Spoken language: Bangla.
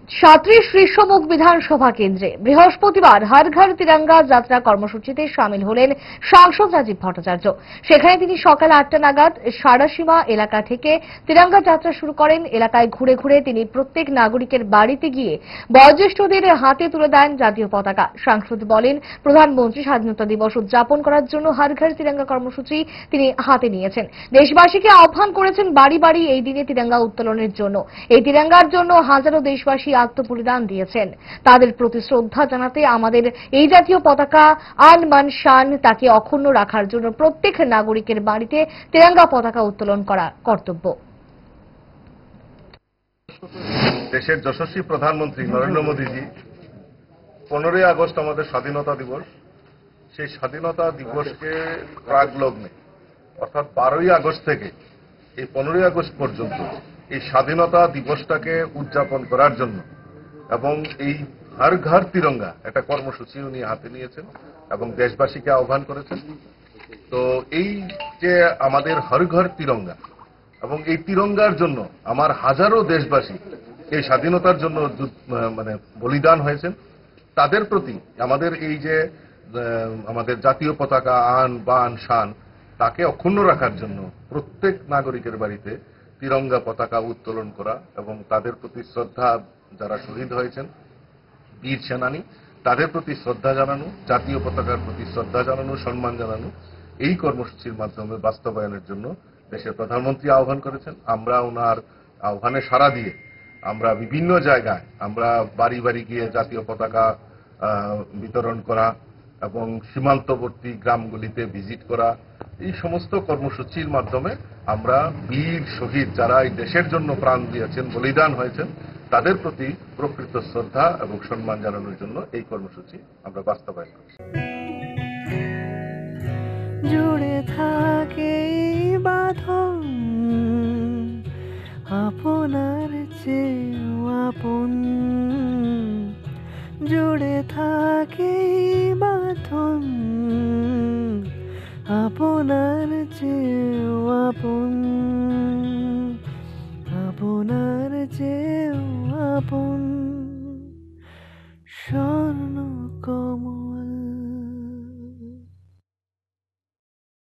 সাঁতরি শ্রীসমুখ বিধানসভা কেন্দ্রে বৃহস্পতিবার হর ঘর তিরঙ্গা যাত্রা কর্মসূচিতে সামিল হলেন সাংসদ রাজীব ভট্টাচার্য। সেখানে তিনি সকাল 8টা নাগাদ সারাসীমা এলাকা থেকে তিরঙ্গা যাত্রা শুরু করেন। এলাকায় ঘুরে ঘুরে তিনি প্রত্যেক নাগরিকের বাড়িতে গিয়ে বয়োজ্যেষ্ঠদের হাতে তুলে দেন জাতীয় পতাকা। সাংসদ বলেন, প্রধানমন্ত্রী স্বাধীনতা দিবস উদযাপন করার জন্য হর ঘর তিরঙ্গা কর্মসূচি তিনি হাতে নিয়েছেন। দেশবাসীকে আহ্বান করেছেন বাড়ি বাড়ি এই দিনে তিরঙ্গা উত্তোলনের জন্য। এই তিরঙ্গার জন্য হাজারো দেশবাসী আত্মবলিদান দিয়েছেন। তাদের প্রতি শ্রদ্ধা জানাতে আমাদের এই জাতীয় পতাকা আন মান শান তাকে অক্ষুণ্ণ রাখার জন্য প্রত্যেক নাগরিকের বাড়িতে তিরঙ্গা পতাকা উত্তোলন করা কর্তব্য। দেশের যশস্বী প্রধানমন্ত্রী নরেন্দ্র মোদীজি 15ই আগস্ট আমাদের স্বাধীনতা দিবস, সেই স্বাধীনতা দিবসকে প্রাক লগ্নে অর্থাৎ 12ই আগস্ট থেকে এই 15ই আগস্ট পর্যন্ত এই স্বাধীনতা দিবসটাকে উদযাপন করার জন্য এবং এই হর ঘর তিরঙ্গা একটা কর্মসূচি উনি হাতে নিয়েছেন এবং দেশবাসীকে আহ্বান করেছেন। তো এই যে আমাদের হর ঘর তিরঙ্গা এবং এই তিরঙ্গার জন্য আমার হাজারো দেশবাসী এই স্বাধীনতার জন্য বলিদান হয়েছেন, তাদের প্রতি আমাদের এই যে আমাদের জাতীয় পতাকা আন বান শান তাকে অক্ষুণ্ণ রাখার জন্য প্রত্যেক নাগরিকের বাড়িতে তিরঙ্গা পতাকা উত্তোলন করা এবং তাদের প্রতি শ্রদ্ধা, যারা শহীদ হয়েছেন বীর সেনানী, তাদের প্রতি শ্রদ্ধা জানানো, জাতীয় পতাকার প্রতি শ্রদ্ধা জানানো, সম্মান জানানো, এই কর্মসূচির মাধ্যমে বাস্তবায়নের জন্য দেশের প্রধানমন্ত্রী আহ্বান করেছেন। আমরা ওনার আহ্বানে সাড়া দিয়ে আমরা বিভিন্ন জায়গায় আমরা বাড়ি বাড়ি গিয়ে জাতীয় পতাকা বিতরণ করা এবং সীমান্তবর্তী গ্রামগুলিতে ভিজিট করা, এই সমস্ত কর্মসূচির মাধ্যমে আমরা বীর শহীদ যারা এই দেশের জন্য প্রাণ দিয়েছেন, বলিদান হয়েছেন, তাদের প্রতি প্রকৃত শ্রদ্ধা এবং সম্মান জানানোর জন্য এই কর্মসূচি আমরা বাস্তবায়ন করছি। জুড়ে থাকে বাঁধন আপনার চেয়েও আপন, জুড়ে থাকে বাঁধন আপনার চেয়েও আপন, আপনার চেয়েও আপন। স্বর্ণ